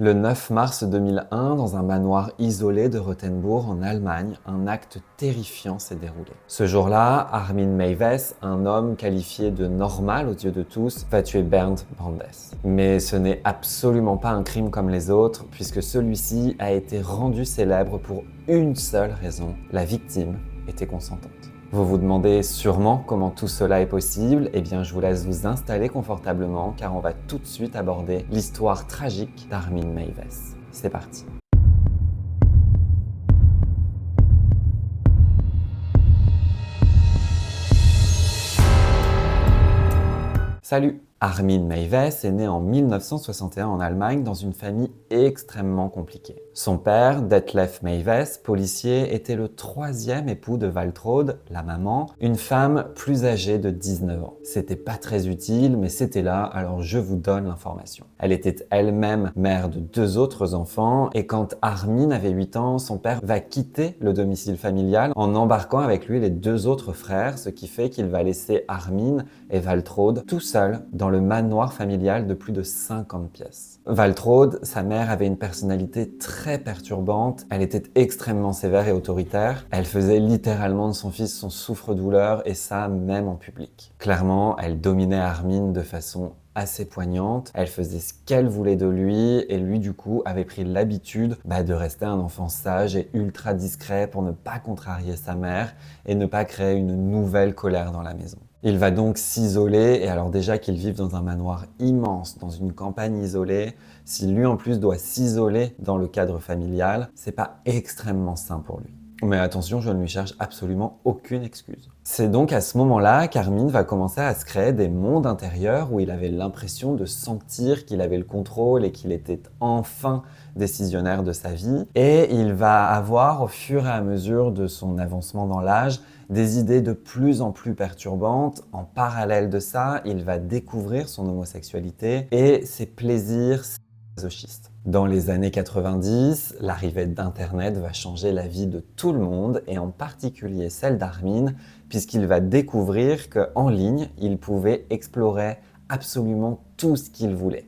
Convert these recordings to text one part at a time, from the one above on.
Le 9 mars 2001, dans un manoir isolé de Rothenburg en Allemagne, un acte terrifiant s'est déroulé. Ce jour-là, Armin Meiwes, un homme qualifié de normal aux yeux de tous, va tuer Bernd Brandes. Mais ce n'est absolument pas un crime comme les autres, puisque celui-ci a été rendu célèbre pour une seule raison: la victime était consentante. Vous vous demandez sûrement comment tout cela est possible. Eh bien, je vous laisse vous installer confortablement car on va tout de suite aborder l'histoire tragique d'Armin Meiwes. C'est parti. Salut! Armin Meiwes est né en 1961 en Allemagne dans une famille extrêmement compliquée. Son père, Detlef Meiwes, policier, était le troisième époux de Waltraud, la maman, une femme plus âgée de 19 ans. C'était pas très utile, mais c'était là, alors je vous donne l'information. Elle était elle-même mère de 2 autres enfants, et quand Armin avait 8 ans, son père va quitter le domicile familial en embarquant avec lui les 2 autres frères, ce qui fait qu'il va laisser Armin et Waltraud tout seuls dans le manoir familial de plus de 50 pièces. Waltraud, sa mère, avait une personnalité très perturbante, elle était extrêmement sévère et autoritaire, elle faisait littéralement de son fils son souffre-douleur et ça même en public. Clairement, elle dominait Armin de façon assez poignante, elle faisait ce qu'elle voulait de lui et lui du coup avait pris l'habitude de rester un enfant sage et ultra discret pour ne pas contrarier sa mère et ne pas créer une nouvelle colère dans la maison. Il va donc s'isoler, et alors déjà qu'il vive dans un manoir immense, dans une campagne isolée, si lui en plus doit s'isoler dans le cadre familial, c'est pas extrêmement sain pour lui. Mais attention, je ne lui cherche absolument aucune excuse. C'est donc à ce moment-là qu'Armin va commencer à se créer des mondes intérieurs où il avait l'impression de sentir qu'il avait le contrôle et qu'il était enfin décisionnaire de sa vie. Et il va avoir, au fur et à mesure de son avancement dans l'âge, des idées de plus en plus perturbantes. En parallèle de ça, il va découvrir son homosexualité et ses plaisirs masochistes. Dans les années 90, l'arrivée d'Internet va changer la vie de tout le monde et en particulier celle d'Armin, puisqu'il va découvrir qu'en ligne, il pouvait explorer absolument tout ce qu'il voulait.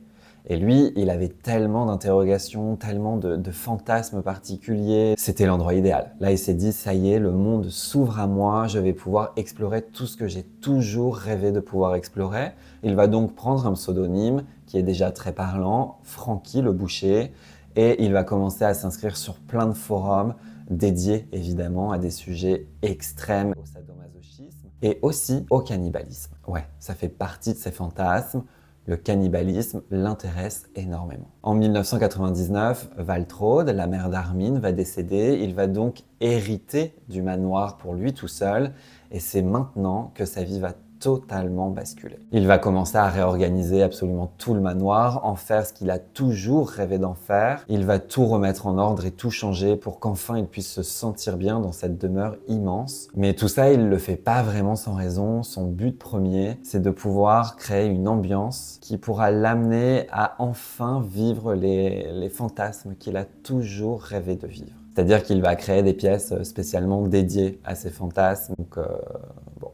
Et lui, il avait tellement d'interrogations, tellement de fantasmes particuliers. C'était l'endroit idéal. Là, il s'est dit, ça y est, le monde s'ouvre à moi, je vais pouvoir explorer tout ce que j'ai toujours rêvé de pouvoir explorer. Il va donc prendre un pseudonyme qui est déjà très parlant, Francky le boucher, et il va commencer à s'inscrire sur plein de forums dédiés évidemment à des sujets extrêmes, au sadomasochisme et aussi au cannibalisme. Ouais, ça fait partie de ses fantasmes. Le cannibalisme l'intéresse énormément. En 1999, Waltraud, la mère d'Armin, va décéder. Il va donc hériter du manoir pour lui tout seul. Et c'est maintenant que sa vie va totalement basculer. Il va commencer à réorganiser absolument tout le manoir, en faire ce qu'il a toujours rêvé d'en faire. Il va tout remettre en ordre et tout changer pour qu'enfin il puisse se sentir bien dans cette demeure immense. Mais tout ça, il le fait pas vraiment sans raison. Son but premier, c'est de pouvoir créer une ambiance qui pourra l'amener à enfin vivre les fantasmes qu'il a toujours rêvé de vivre. C'est-à-dire qu'il va créer des pièces spécialement dédiées à ces fantasmes. Donc, bon.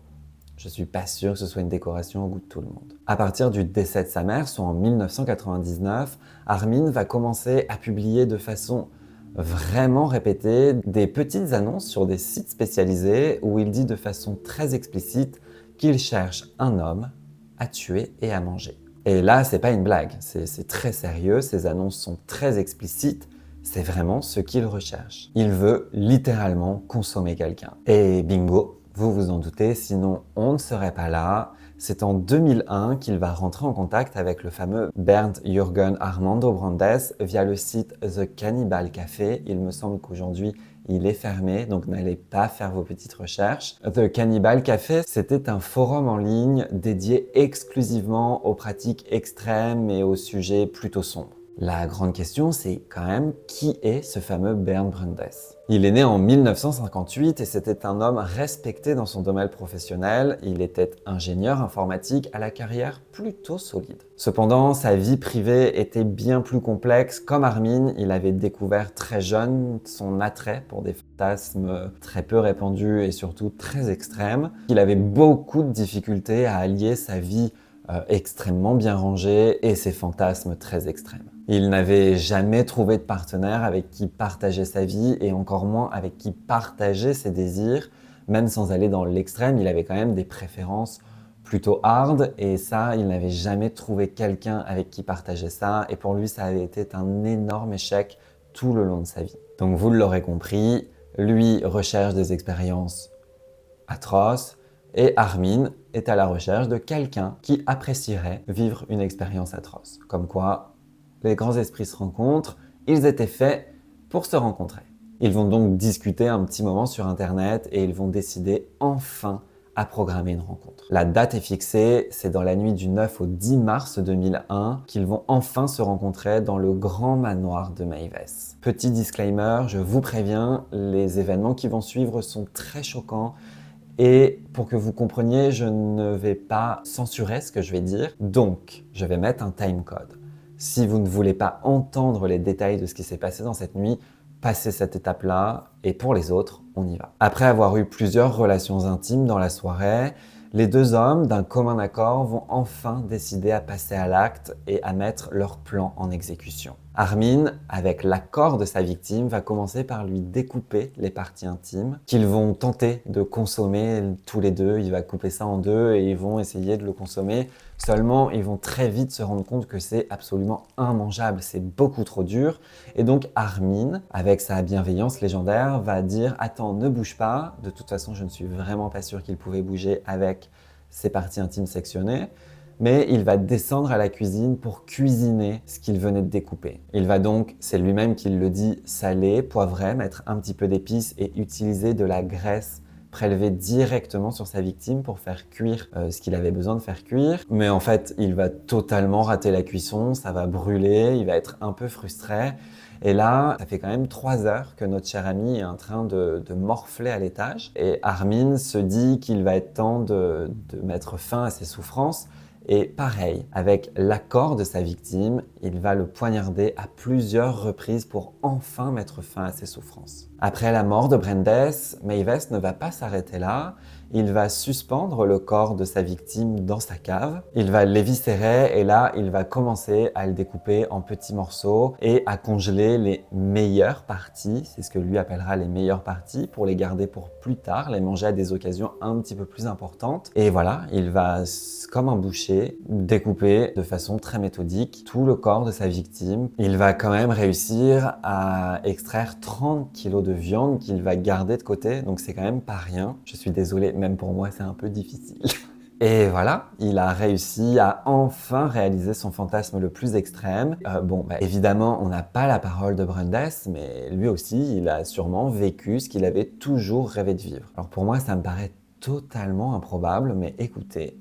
Je suis pas sûr que ce soit une décoration au goût de tout le monde. À partir du décès de sa mère, soit en 1999, Armin va commencer à publier de façon vraiment répétée des petites annonces sur des sites spécialisés où il dit de façon très explicite qu'il cherche un homme à tuer et à manger. Et là, c'est pas une blague, c'est très sérieux, ces annonces sont très explicites. C'est vraiment ce qu'il recherche. Il veut littéralement consommer quelqu'un. Et bingo! Vous vous en doutez, sinon on ne serait pas là. C'est en 2001 qu'il va rentrer en contact avec le fameux Bernd Jürgen Armando Brandes via le site The Cannibal Café. Il me semble qu'aujourd'hui il est fermé, donc n'allez pas faire vos petites recherches. The Cannibal Café, c'était un forum en ligne dédié exclusivement aux pratiques extrêmes et aux sujets plutôt sombres. La grande question, c'est quand même qui est ce fameux Bernd Brandes? Il est né en 1958 et c'était un homme respecté dans son domaine professionnel. Il était ingénieur informatique à la carrière plutôt solide. Cependant, sa vie privée était bien plus complexe. Comme Armin, il avait découvert très jeune son attrait pour des fantasmes très peu répandus et surtout très extrêmes. Il avait beaucoup de difficultés à allier sa vie extrêmement bien rangé et ses fantasmes très extrêmes. Il n'avait jamais trouvé de partenaire avec qui partager sa vie et encore moins avec qui partager ses désirs. Même sans aller dans l'extrême, il avait quand même des préférences plutôt hard et ça, il n'avait jamais trouvé quelqu'un avec qui partager ça et pour lui, ça avait été un énorme échec tout le long de sa vie. Donc vous l'aurez compris, lui recherche des expériences atroces et Armin est à la recherche de quelqu'un qui apprécierait vivre une expérience atroce. Comme quoi, les grands esprits se rencontrent, ils étaient faits pour se rencontrer. Ils vont donc discuter un petit moment sur Internet et ils vont décider enfin à programmer une rencontre. La date est fixée, c'est dans la nuit du 9 au 10 mars 2001 qu'ils vont enfin se rencontrer dans le grand manoir de Mavis. Petit disclaimer, je vous préviens, les événements qui vont suivre sont très choquants et pour que vous compreniez, je ne vais pas censurer ce que je vais dire, donc je vais mettre un timecode. Si vous ne voulez pas entendre les détails de ce qui s'est passé dans cette nuit, passez cette étape-là et pour les autres, on y va. Après avoir eu plusieurs relations intimes dans la soirée, les deux hommes, d'un commun accord, vont enfin décider à passer à l'acte et à mettre leur plan en exécution. Armin, avec l'accord de sa victime, va commencer par lui découper les parties intimes qu'ils vont tenter de consommer tous les deux. Il va couper ça en deux et ils vont essayer de le consommer. Seulement, ils vont très vite se rendre compte que c'est absolument immangeable, c'est beaucoup trop dur. Et donc Armin, avec sa bienveillance légendaire, va dire « Attends, ne bouge pas. De toute façon, je ne suis vraiment pas sûr qu'il pouvait bouger avec ses parties intimes sectionnées. » Mais il va descendre à la cuisine pour cuisiner ce qu'il venait de découper. Il va donc, c'est lui-même qui le dit, saler, poivrer, mettre un petit peu d'épices et utiliser de la graisse prélevée directement sur sa victime pour faire cuire ce qu'il avait besoin de faire cuire. Mais en fait, il va totalement rater la cuisson, ça va brûler, il va être un peu frustré. Et là, ça fait quand même 3 heures que notre cher ami est en train de morfler à l'étage. Et Armin se dit qu'il va être temps de mettre fin à ses souffrances. Et pareil, avec l'accord de sa victime, il va le poignarder à plusieurs reprises pour enfin mettre fin à ses souffrances. Après la mort de Brandes, Mavis ne va pas s'arrêter là. Il va suspendre le corps de sa victime dans sa cave. Il va l'éviscérer et là, il va commencer à le découper en petits morceaux et à congeler les meilleures parties. C'est ce que lui appellera les meilleures parties pour les garder pour plus tard, les manger à des occasions un petit peu plus importantes. Et voilà, il va, comme un boucher, découper de façon très méthodique tout le corps de sa victime. Il va quand même réussir à extraire 30 kilos de viande qu'il va garder de côté, donc c'est quand même pas rien. Je suis désolé, même pour moi c'est un peu difficile. Et voilà, il a réussi à enfin réaliser son fantasme le plus extrême. Évidemment, on n'a pas la parole de Brandes, mais lui aussi, il a sûrement vécu ce qu'il avait toujours rêvé de vivre. Alors pour moi, ça me paraît totalement improbable, mais écoutez,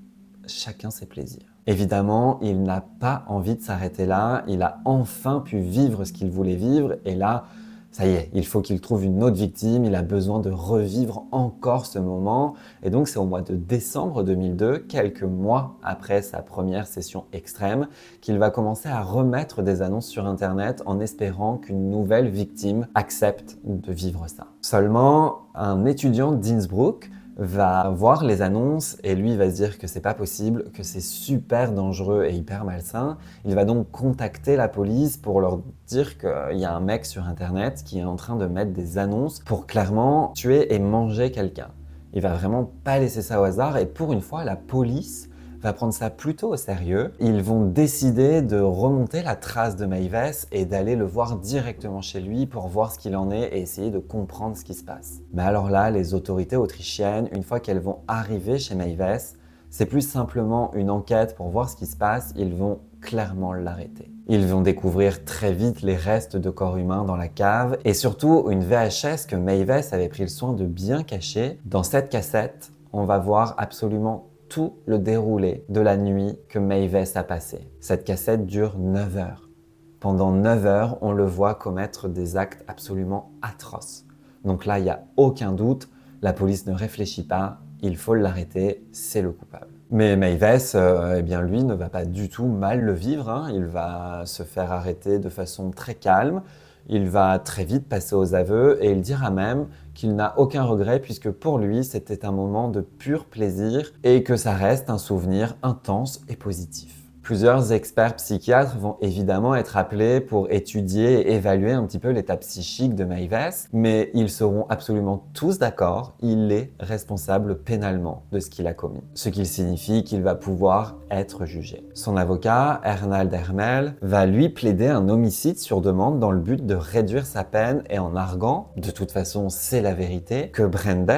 chacun ses plaisirs. Évidemment, il n'a pas envie de s'arrêter là, il a enfin pu vivre ce qu'il voulait vivre, et là, ça y est, il faut qu'il trouve une autre victime, il a besoin de revivre encore ce moment. Et donc c'est au mois de décembre 2002, quelques mois après sa première session extrême, qu'il va commencer à remettre des annonces sur Internet en espérant qu'une nouvelle victime accepte de vivre ça. Seulement, un étudiant d'Innsbruck va voir les annonces et lui va se dire que c'est pas possible, que c'est super dangereux et hyper malsain. Il va donc contacter la police pour leur dire qu'il y a un mec sur Internet qui est en train de mettre des annonces pour clairement tuer et manger quelqu'un. Il va vraiment pas laisser ça au hasard et pour une fois, la police va prendre ça plutôt au sérieux. Ils vont décider de remonter la trace de Mavis et d'aller le voir directement chez lui pour voir ce qu'il en est et essayer de comprendre ce qui se passe. Mais alors là, les autorités autrichiennes, une fois qu'elles vont arriver chez Mavis, c'est plus simplement une enquête pour voir ce qui se passe, ils vont clairement l'arrêter. Ils vont découvrir très vite les restes de corps humains dans la cave et surtout une VHS que Mavis avait pris le soin de bien cacher. Dans cette cassette, on va voir absolument tout le déroulé de la nuit que Mavis a passé. Cette cassette dure 9 heures. Pendant 9 heures, on le voit commettre des actes absolument atroces. Donc là, il n'y a aucun doute, la police ne réfléchit pas, il faut l'arrêter, c'est le coupable. Mais Mavis, eh bien lui, ne va pas du tout mal le vivre, hein. Il va se faire arrêter de façon très calme. Il va très vite passer aux aveux et il dira même qu'il n'a aucun regret puisque pour lui, c'était un moment de pur plaisir et que ça reste un souvenir intense et positif. Plusieurs experts psychiatres vont évidemment être appelés pour étudier et évaluer un petit peu l'état psychique de Mavis, mais ils seront absolument tous d'accord, il est responsable pénalement de ce qu'il a commis, ce qui signifie qu'il va pouvoir être jugé. Son avocat, Ernald Hermel, va lui plaider un homicide sur demande dans le but de réduire sa peine et en arguant, de toute façon c'est la vérité, que Brandes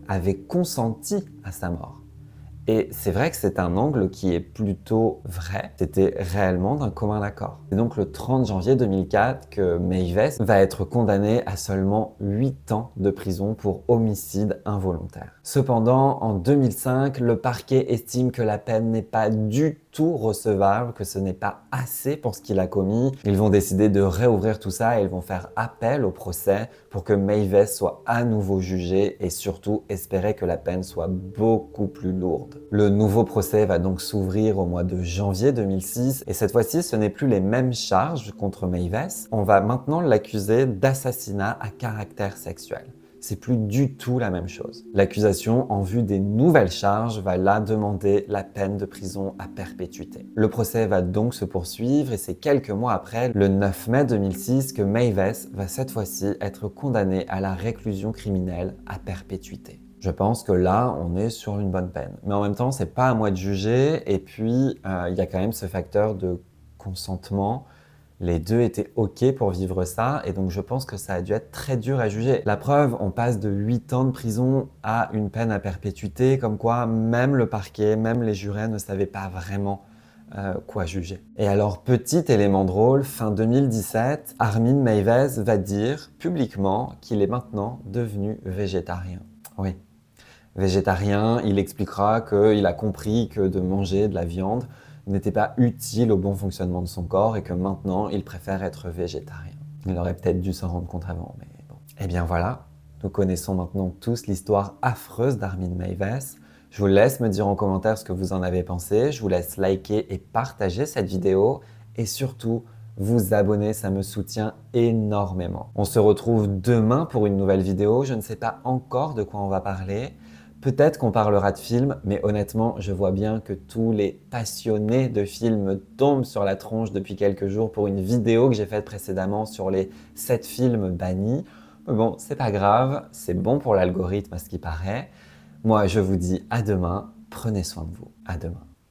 avait consenti à sa mort. Et c'est vrai que c'est un angle qui est plutôt vrai, c'était réellement d'un commun accord. C'est donc le 30 janvier 2004 que Mavis va être condamné à seulement 8 ans de prison pour homicide involontaire. Cependant, en 2005, le parquet estime que la peine n'est pas du tout recevable, que ce n'est pas assez pour ce qu'il a commis. Ils vont décider de réouvrir tout ça et ils vont faire appel au procès pour que Mavis soit à nouveau jugé et surtout espérer que la peine soit beaucoup plus lourde. Le nouveau procès va donc s'ouvrir au mois de janvier 2006 et cette fois-ci ce n'est plus les mêmes charges contre Mavis. On va maintenant l'accuser d'assassinat à caractère sexuel. C'est plus du tout la même chose. L'accusation, en vue des nouvelles charges, va là demander la peine de prison à perpétuité. Le procès va donc se poursuivre et c'est quelques mois après, le 9 mai 2006, que Mavis va cette fois-ci être condamné à la réclusion criminelle à perpétuité. Je pense que là, on est sur une bonne peine. Mais en même temps, c'est pas à moi de juger. Et puis, il y a quand même ce facteur de consentement. Les deux étaient OK pour vivre ça, et donc je pense que ça a dû être très dur à juger. La preuve, on passe de 8 ans de prison à une peine à perpétuité, comme quoi même le parquet, même les jurés ne savaient pas vraiment quoi juger. Et alors, petit élément drôle, fin 2017, Armin Meiwes va dire publiquement qu'il est maintenant devenu végétarien. Oui, végétarien, il expliquera qu'il a compris que de manger de la viande n'était pas utile au bon fonctionnement de son corps et que maintenant, il préfère être végétarien. Il aurait peut-être dû s'en rendre compte avant, mais bon. Eh bien voilà, nous connaissons maintenant tous l'histoire affreuse d'Armin Meiwes. Je vous laisse me dire en commentaire ce que vous en avez pensé. Je vous laisse liker et partager cette vidéo. Et surtout, vous abonner, ça me soutient énormément. On se retrouve demain pour une nouvelle vidéo. Je ne sais pas encore de quoi on va parler. Peut-être qu'on parlera de films, mais honnêtement, je vois bien que tous les passionnés de films tombent sur la tronche depuis quelques jours pour une vidéo que j'ai faite précédemment sur les 7 films bannis. Mais bon, c'est pas grave, c'est bon pour l'algorithme à ce qui paraît. Moi, je vous dis à demain, prenez soin de vous. À demain.